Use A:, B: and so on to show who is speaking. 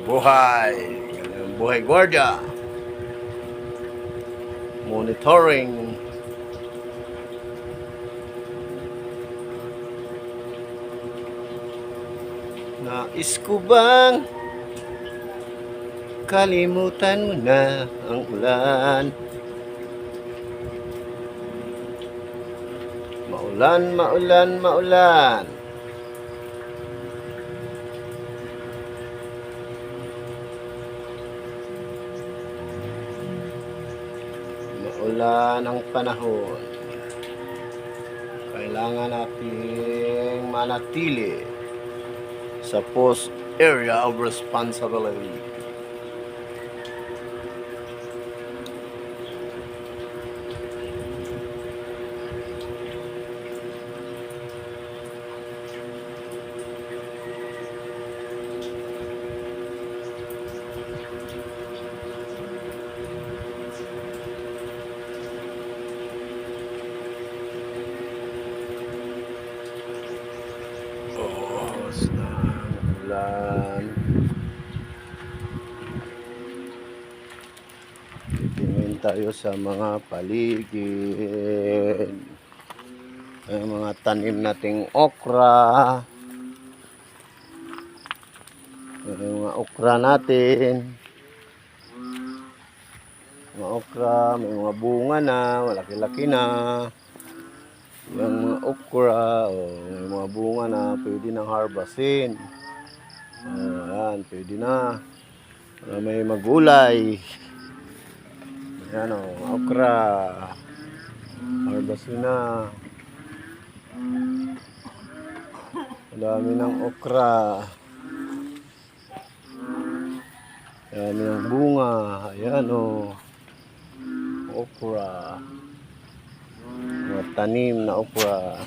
A: Buhay. Buhay Guardia. Monitoring. Nais ko bang kalimutan mo na ang ulan? Maulan, maulan, maulan. Maulan ang panahon. Kailangan nating manatili sa post area of responsibility. Ulan. Tingin tayo sa mga paligid. Ay, mga tanim nating okra. Ay, mga okra natin. Mga okra, may mga bunga na, malaki-laki na. Yung mga okra, may mga bunga na, pwede nang harvestin. Ayan, pwede na. May magulay. Ayan o, okra. Harvestin na. Dami ng okra. Dami ng bunga. Ayan o. Okra. Mga tanim na okra.